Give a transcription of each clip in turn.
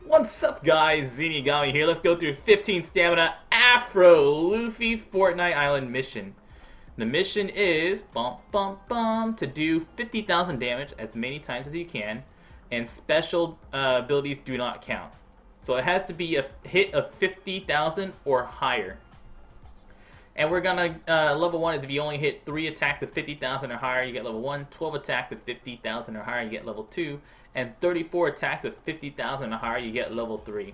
What's up, guys? Zenigami here. Let's go through 15 stamina Afro Luffy Fortnite Island mission. The mission is to do 50,000 damage as many times as you can, and special abilities do not count. So it has to be a hit of 50,000 or higher. And we're gonna, level 1 is if you only hit 3 attacks of 50,000 or higher, you get level 1, 12 attacks of 50,000 or higher, you get level 2, and 34 attacks of 50,000 or higher, you get level 3.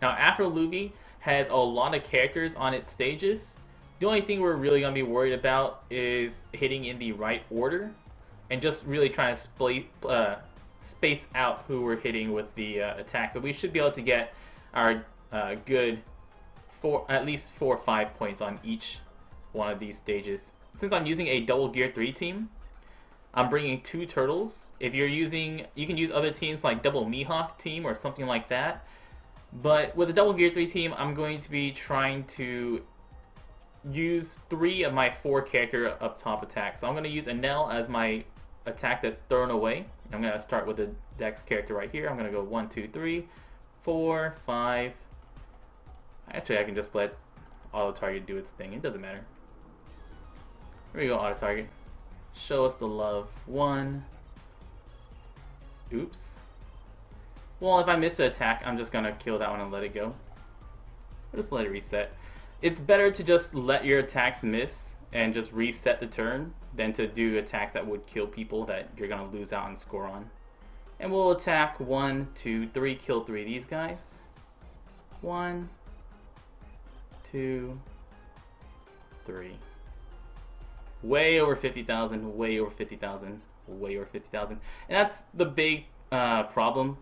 Now, Afro Luffy has a lot of characters on its stages. The only thing we're really gonna be worried about is hitting in the right order, and just really trying to space out who we're hitting with the attacks. But we should be able to get our good at least 4 or 5 points on each one of these stages. Since I'm using a double gear 3 team, I'm bringing 2 turtles. If you're using, you can use other teams like double Mihawk team or something like that. But with a double gear 3 team, I'm going to be trying to use 3 of my 4 character up top attacks. So I'm going to use Enel as my attack that's thrown away. I'm going to start with the Dex character right here. I'm going to go 1, 2, 3, 4, 5. Actually, I can just let auto target do its thing. It doesn't matter. Here we go, auto target. Show us the love. 1. Oops. Well, if I miss an attack, I'm just gonna kill that one and let it go. I'll just let it reset. It's better to just let your attacks miss and just reset the turn than to do attacks that would kill people that you're gonna lose out and score on. And we'll attack 1, 2, 3, kill 3 of these guys. 1, 2, 3. Way over 50,000, way over 50,000, way over 50,000. And that's the big problem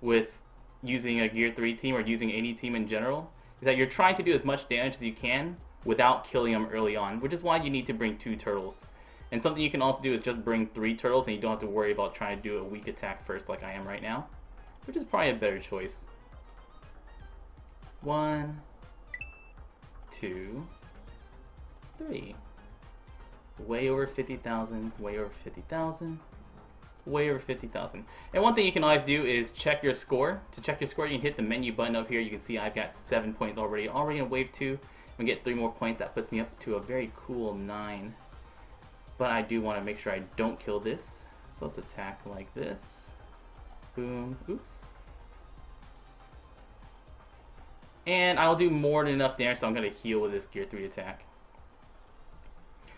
with using a Gear 3 team or using any team in general, is that you're trying to do as much damage as you can without killing them early on, which is why you need to bring 2 turtles. And something you can also do is just bring 3 turtles and you don't have to worry about trying to do a weak attack first like I am right now, which is probably a better choice. 1, 2, 3. Way over 50,000, way over 50,000, way over 50,000. And one thing you can always do is check your score. To check your score, you can hit the menu button up here. You can see I've got 7 points already in wave 2. We get 3 more points. That puts me up to a very cool 9. But I do want to make sure I don't kill this. So let's attack like this. Boom. Oops. And I'll do more than enough damage, so I'm going to heal with this Gear 3 attack.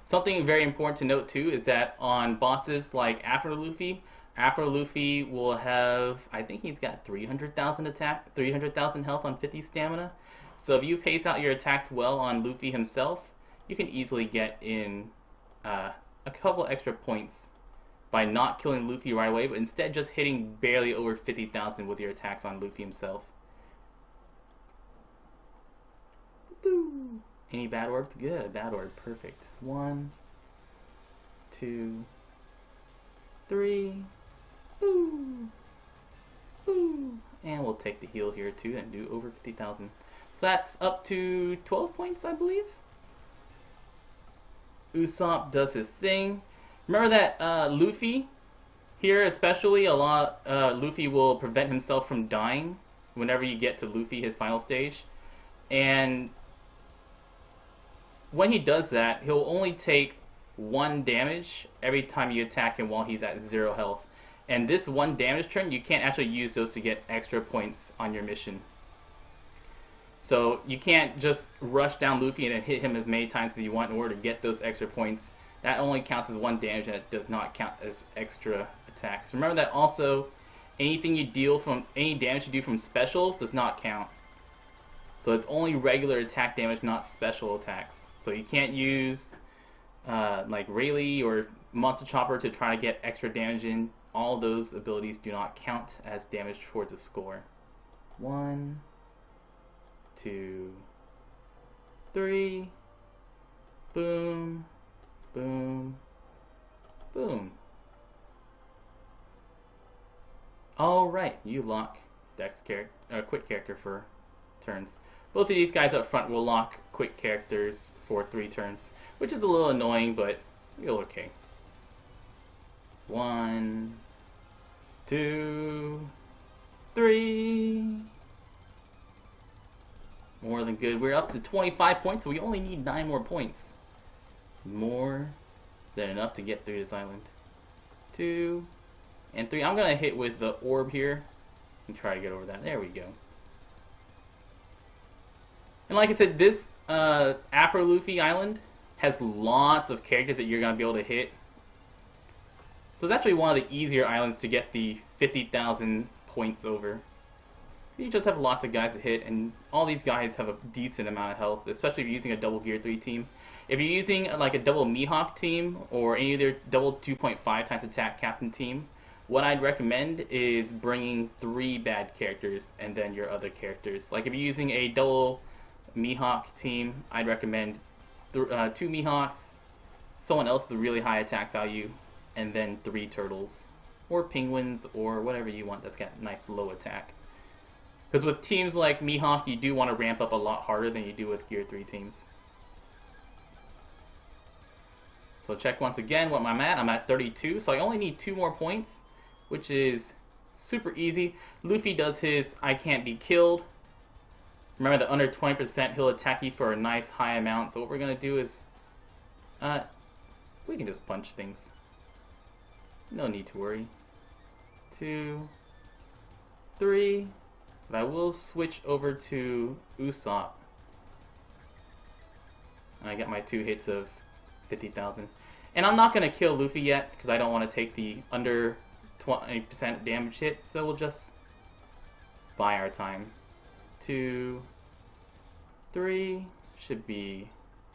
Something very important to note too is that on bosses like Afro Luffy will have, I think he's got 300,000 attack, 300,000 health on 50 stamina. So if you pace out your attacks well on Luffy himself, you can easily get in a couple extra points by not killing Luffy right away, but instead just hitting barely over 50,000 with your attacks on Luffy himself. Any bad words? Good. Bad word. Perfect. 1, 2, 3. Ooh. Ooh. And we'll take the heal here too and do over 50,000. So that's up to 12 points, I believe. Usopp does his thing. Remember that Luffy here, especially a lot. Luffy will prevent himself from dying whenever you get to Luffy, his final stage, and when he does that, he'll only take 1 damage every time you attack him while he's at 0 health. And this 1 damage turn, you can't actually use those to get extra points on your mission. So you can't just rush down Luffy and then hit him as many times as you want in order to get those extra points. That only counts as 1 damage and it does not count as extra attacks. Remember that also, anything you deal from, any damage you do from specials does not count. So it's only regular attack damage, not special attacks. So you can't use like Rayleigh or Monster Chopper to try to get extra damage in. All those abilities do not count as damage towards a score. 1, 2, 3. Boom, boom, boom. Alright, you lock Dex character, quick character for turns. Both of these guys up front will lock quick characters for 3 turns, which is a little annoying, but you'll okay. 1, 2, 3. More than good. We're up to 25 points, so we only need 9 more points. More than enough to get through this island. 2 and 3. I'm gonna hit with the orb here and try to get over that. There we go. And like I said, this Afro Luffy island has lots of characters that you're gonna be able to hit. So it's actually one of the easier islands to get the 50,000 points over. You just have lots of guys to hit, and all these guys have a decent amount of health, especially if you're using a double Gear 3 team. If you're using like a double Mihawk team, or any other double 2.5 times attack captain team, what I'd recommend is bringing 3 bad characters, and then your other characters. Like if you're using a double Mihawk team, I'd recommend 2 Mihawks, someone else with a really high attack value, and then 3 turtles. Or penguins, or whatever you want that's got nice low attack. Because with teams like Mihawk, you do want to ramp up a lot harder than you do with Gear 3 teams. So check once again what I'm at. I'm at 32, so I only need 2 more points, which is super easy. Luffy does his I can't be killed. Remember that under 20% he'll attack you for a nice high amount. So what we're going to do is, we can just punch things. No need to worry. 2, 3. But I will switch over to Usopp. And I got my 2 hits of 50,000. And I'm not going to kill Luffy yet, because I don't want to take the under 20% damage hit. So we'll just buy our time. 2, 3. Should be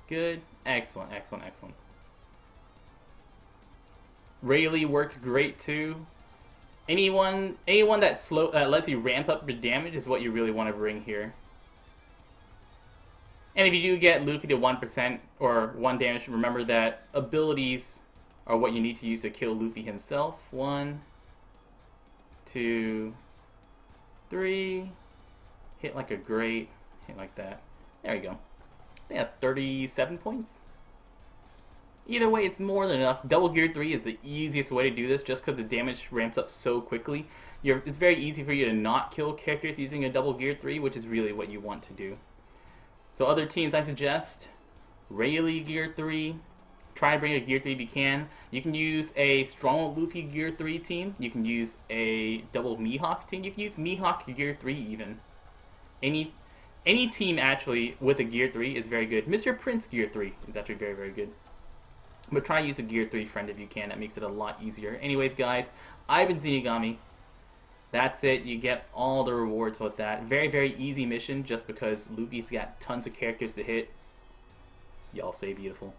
good. Excellent, excellent, excellent. Rayleigh works great too. Anyone that lets you ramp up your damage is what you really want to bring here. And if you do get Luffy to 1% or 1 damage, remember that abilities are what you need to use to kill Luffy himself. 1, 2, 3. Hit like a great. Hit like that. There you go. I think that's 37 points. Either way, it's more than enough. Double Gear 3 is the easiest way to do this just because the damage ramps up so quickly. It's very easy for you to not kill characters using a Double Gear 3, which is really what you want to do. So other teams I suggest, Rayleigh Gear 3. Try to bring a Gear 3 if you can. You can use a Strong Luffy Gear 3 team. You can use a double Mihawk team. You can use Mihawk Gear 3 even. Any team actually with a Gear 3 is very good. Mr. Prince Gear 3 is actually very, very good. But try to use a Gear 3 friend if you can. That makes it a lot easier. Anyways, guys, I've been Zenigami. That's it. You get all the rewards with that. Very, very easy mission just because Luffy's got tons of characters to hit. Y'all stay beautiful.